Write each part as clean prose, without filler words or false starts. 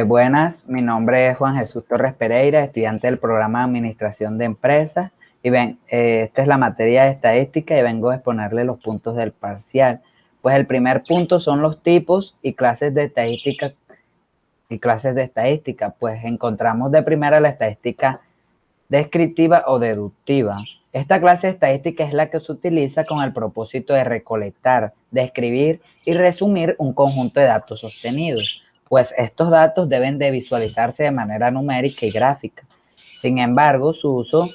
Buenas, mi nombre es Juan Jesús Torres Pereira, estudiante del programa de Administración de Empresas. Esta es la materia de estadística y vengo a exponerle los puntos del parcial. Pues el primer punto son los tipos y clases de estadística. Pues encontramos de primera la estadística descriptiva o deductiva. Esta clase de estadística es la que se utiliza con el propósito de recolectar, describir y resumir un conjunto de datos sostenidos, pues estos datos deben de visualizarse de manera numérica y gráfica. Sin embargo, su uso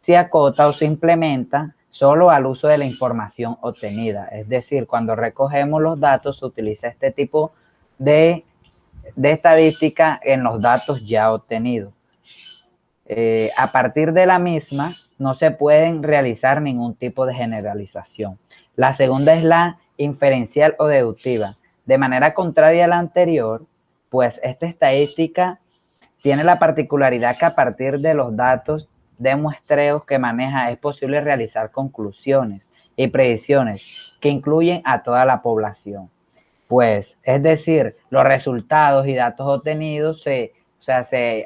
se acota o se implementa solo al uso de la información obtenida. Es decir, cuando recogemos los datos se utiliza este tipo de estadística en los datos ya obtenidos. A partir de la misma no se pueden realizar ningún tipo de generalización. La segunda es la inferencial o deductiva. De manera contraria a la anterior, pues esta estadística tiene la particularidad que a partir de los datos de muestreos que maneja es posible realizar conclusiones y predicciones que incluyen a toda la población. Pues, es decir, los resultados y datos obtenidos se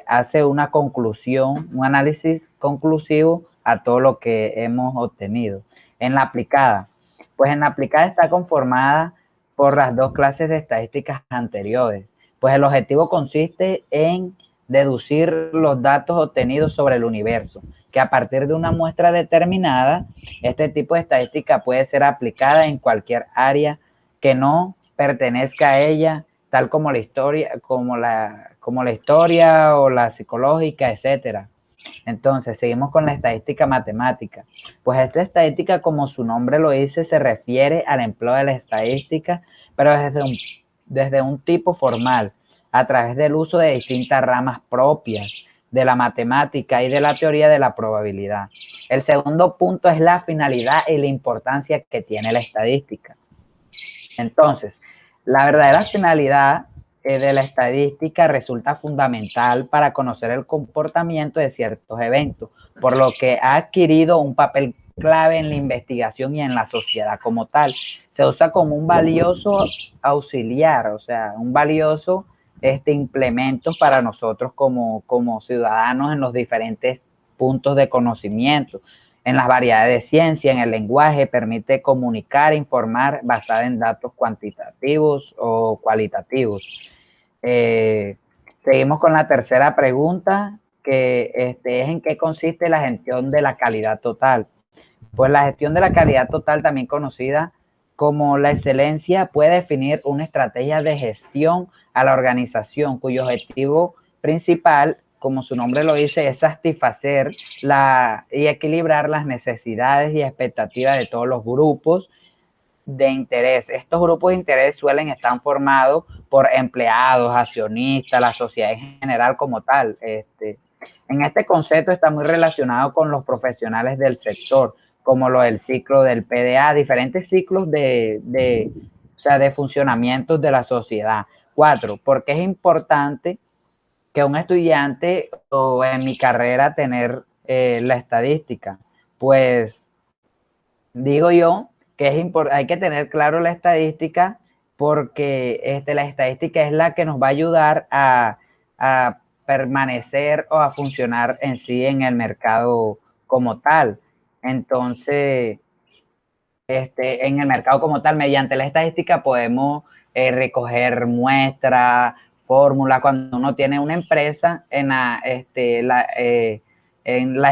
hace una conclusión, un análisis conclusivo a todo lo que hemos obtenido. En la aplicada, pues en la aplicada está conformada por las dos clases de estadísticas anteriores. Pues el objetivo consiste en deducir los datos obtenidos sobre el universo, que a partir de una muestra determinada, este tipo de estadística puede ser aplicada en cualquier área que no pertenezca a ella, tal como la historia, como la historia o la psicológica, etcétera. Entonces, seguimos con la estadística matemática. Pues esta estadística, como su nombre lo dice, se refiere al empleo de la estadística, pero desde un tipo formal, a través del uso de distintas ramas propias de la matemática y de la teoría de la probabilidad. El segundo punto es la finalidad y la importancia que tiene la estadística. Entonces, la verdadera finalidad de la estadística resulta fundamental para conocer el comportamiento de ciertos eventos, por lo que ha adquirido un papel clave en la investigación y en la sociedad como tal. Se usa como un valioso auxiliar, o sea, un valioso implemento para nosotros como ciudadanos en los diferentes puntos de conocimiento, en las variedades de ciencia, en el lenguaje, permite comunicar, informar basada en datos cuantitativos o cualitativos. Seguimos con la tercera pregunta, que es en qué consiste la gestión de la calidad total. Pues la gestión de la calidad total, también conocida como la excelencia, puede definir una estrategia de gestión a la organización cuyo objetivo principal, como su nombre lo dice, es satisfacer y equilibrar las necesidades y expectativas de todos los grupos de interés. Estos grupos de interés suelen estar formados por empleados, accionistas, la sociedad en general como tal. En este concepto está muy relacionado con los profesionales del sector, como lo del ciclo del PDA, diferentes ciclos de funcionamientos de la sociedad. 4, porque es importante que un estudiante o en mi carrera tener la estadística. Pues digo yo que hay que tener claro la estadística porque la estadística es la que nos va a ayudar a permanecer o a funcionar en sí en el mercado como tal. Entonces, en el mercado como tal, mediante la estadística podemos recoger muestras, fórmulas. Cuando uno tiene una empresa, en la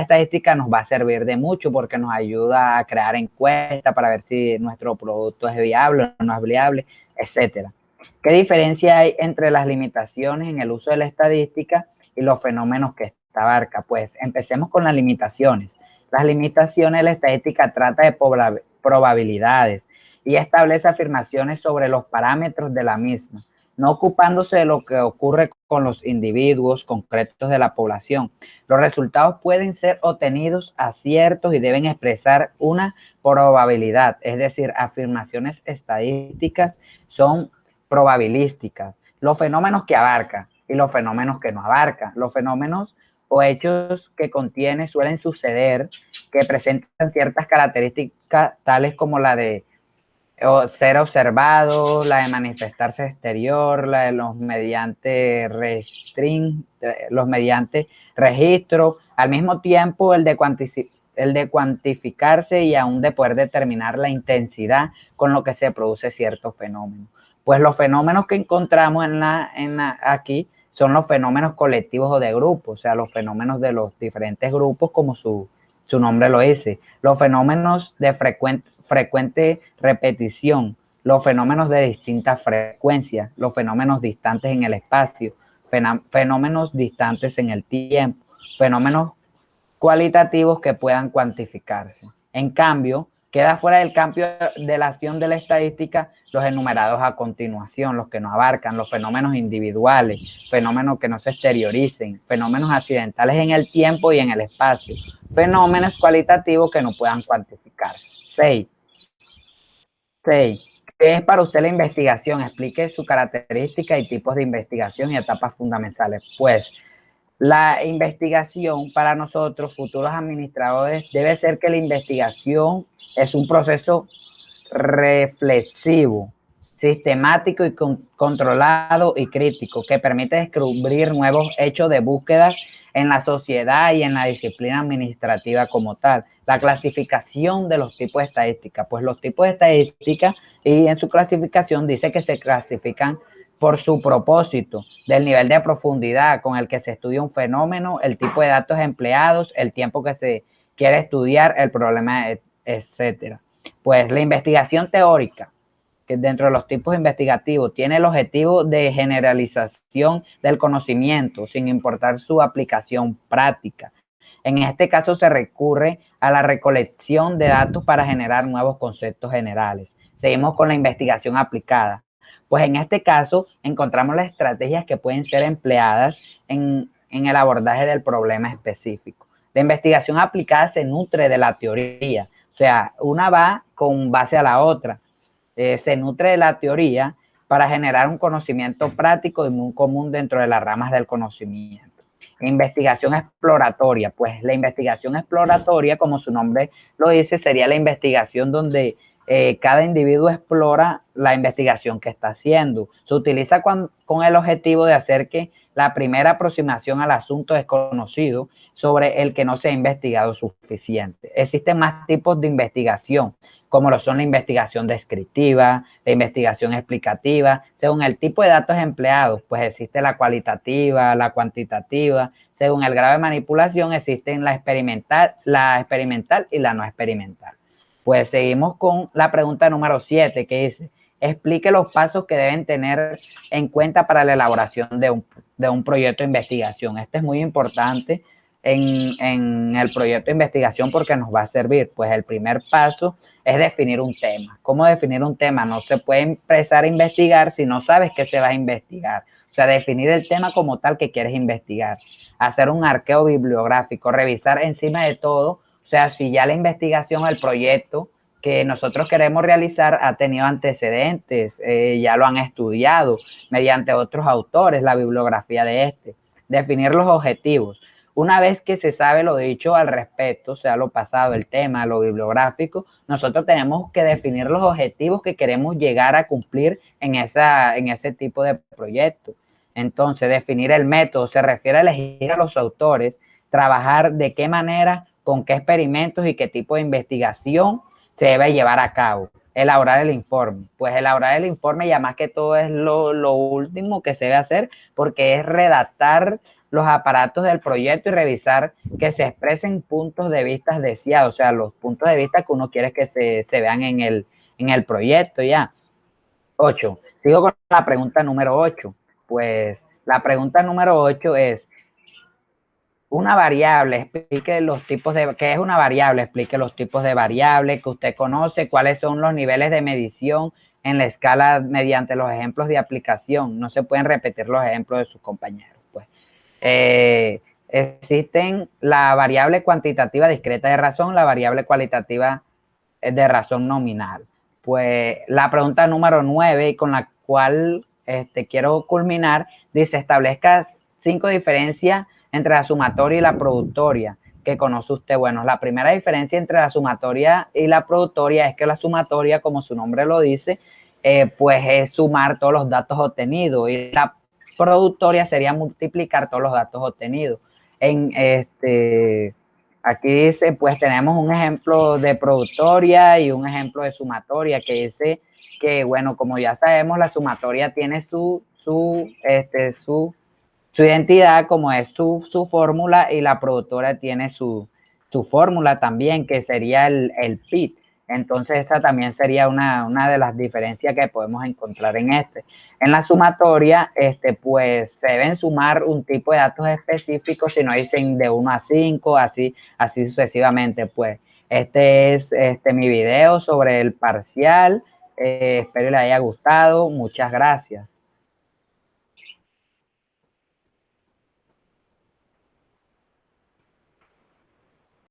estadística nos va a servir de mucho porque nos ayuda a crear encuestas para ver si nuestro producto es viable o no es viable, etcétera. ¿Qué diferencia hay entre las limitaciones en el uso de la estadística y los fenómenos que esta abarca? Pues empecemos con las limitaciones. Las limitaciones de la estadística trata de probabilidades y establece afirmaciones sobre los parámetros de la misma, no ocupándose de lo que ocurre con los individuos concretos de la población. Los resultados pueden ser obtenidos a ciertos y deben expresar una probabilidad, es decir, afirmaciones estadísticas son probabilísticas. Los fenómenos que abarca y los fenómenos que no abarca. Los fenómenos o hechos que contiene suelen suceder que presentan ciertas características tales como la de o ser observado, la de manifestarse exterior, la de los mediante registro, al mismo tiempo el de cuantificarse y aún de poder determinar la intensidad con lo que se produce cierto fenómeno. Pues los fenómenos que encontramos aquí son los fenómenos colectivos o de grupos, o sea, los fenómenos de los diferentes grupos, como su nombre lo dice, los fenómenos de frecuente repetición, los fenómenos de distintas frecuencias, los fenómenos distantes en el espacio, fenómenos distantes en el tiempo, fenómenos cualitativos que puedan cuantificarse. En cambio, queda fuera del campo de la acción de la estadística los enumerados a continuación, los que no abarcan, los fenómenos individuales, fenómenos que no se exterioricen, fenómenos accidentales en el tiempo y en el espacio, fenómenos cualitativos que no puedan cuantificarse. 6. ¿Qué es para usted la investigación? Explique su característica y tipos de investigación y etapas fundamentales. Pues la investigación para nosotros, futuros administradores, debe ser que la investigación es un proceso reflexivo, sistemático y controlado y crítico, que permite descubrir nuevos hechos de búsqueda en la sociedad y en la disciplina administrativa como tal. La clasificación de los tipos de estadística, pues los tipos de estadística y en su clasificación dice que se clasifican por su propósito, del nivel de profundidad con el que se estudia un fenómeno, el tipo de datos empleados, el tiempo que se quiere estudiar, el problema, etcétera. Pues la investigación teórica, que dentro de los tipos investigativos tiene el objetivo de generalización del conocimiento, sin importar su aplicación práctica. En este caso se recurre a la recolección de datos para generar nuevos conceptos generales. Seguimos con la investigación aplicada. Pues en este caso encontramos las estrategias que pueden ser empleadas en el abordaje del problema específico. La investigación aplicada se nutre de la teoría, o sea, una va con base a la otra. Se nutre de la teoría para generar un conocimiento práctico y muy común dentro de las ramas del conocimiento. Investigación exploratoria, pues la investigación exploratoria, como su nombre lo dice, sería la investigación donde cada individuo explora la investigación que está haciendo. Se utiliza con el objetivo de hacer que la primera aproximación al asunto desconocido sobre el que no se ha investigado suficiente. Existen más tipos de investigación, como lo son la investigación descriptiva, la investigación explicativa. Según el tipo de datos empleados, pues existe la cualitativa, la cuantitativa. Según el grado de manipulación, existen la experimental y la no experimental. Pues seguimos con la pregunta número 7, que dice, explique los pasos que deben tener en cuenta para la elaboración de un proyecto de investigación. Este es muy importante en el proyecto de investigación porque nos va a servir. Pues el primer paso es definir un tema. ¿Cómo definir un tema? No se puede empezar a investigar si no sabes qué se va a investigar. O sea, definir el tema como tal que quieres investigar. Hacer un arqueo bibliográfico, revisar encima de todo. O sea, si ya la investigación, el proyecto que nosotros queremos realizar ha tenido antecedentes, ya lo han estudiado mediante otros autores, la bibliografía de este. Definir los objetivos. Una vez que se sabe lo dicho al respecto, sea lo pasado, el tema, lo bibliográfico, nosotros tenemos que definir los objetivos que queremos llegar a cumplir en ese tipo de proyecto. Entonces, definir el método se refiere a elegir a los autores, trabajar de qué manera, con qué experimentos y qué tipo de investigación se debe llevar a cabo. Elaborar el informe. Pues elaborar el informe ya más que todo es lo último que se debe hacer porque es redactar los aparatos del proyecto y revisar que se expresen puntos de vista deseados, o sea, los puntos de vista que uno quiere que se vean en el proyecto ya. 8. Sigo con la pregunta número 8. Pues la pregunta número 8 es, una variable, explique los tipos de, ¿qué es una variable? Explique los tipos de variables que usted conoce, cuáles son los niveles de medición en la escala mediante los ejemplos de aplicación. No se pueden repetir los ejemplos de sus compañeros. Pues existen la variable cuantitativa discreta de razón, la variable cualitativa de razón nominal. Pues la pregunta número 9 y con la cual quiero culminar, dice, establezca 5 diferencias entre la sumatoria y la productoria. que conoce usted. Bueno, la primera diferencia entre la sumatoria y la productoria es que la sumatoria, como su nombre lo dice, pues es sumar todos los datos obtenidos, y la productoria sería multiplicar todos los datos obtenidos. Aquí dice, pues tenemos un ejemplo de productoria y un ejemplo de sumatoria, que dice que, bueno, como ya sabemos, la sumatoria tiene su identidad, como es su fórmula, y la productora tiene su fórmula también, que sería el PIT. Entonces, esta también sería una de las diferencias que podemos encontrar en este. En la sumatoria, pues se deben sumar un tipo de datos específicos, si no dicen de 1 a 5, así sucesivamente. Pues este es mi video sobre el parcial. Espero les haya gustado. Muchas gracias.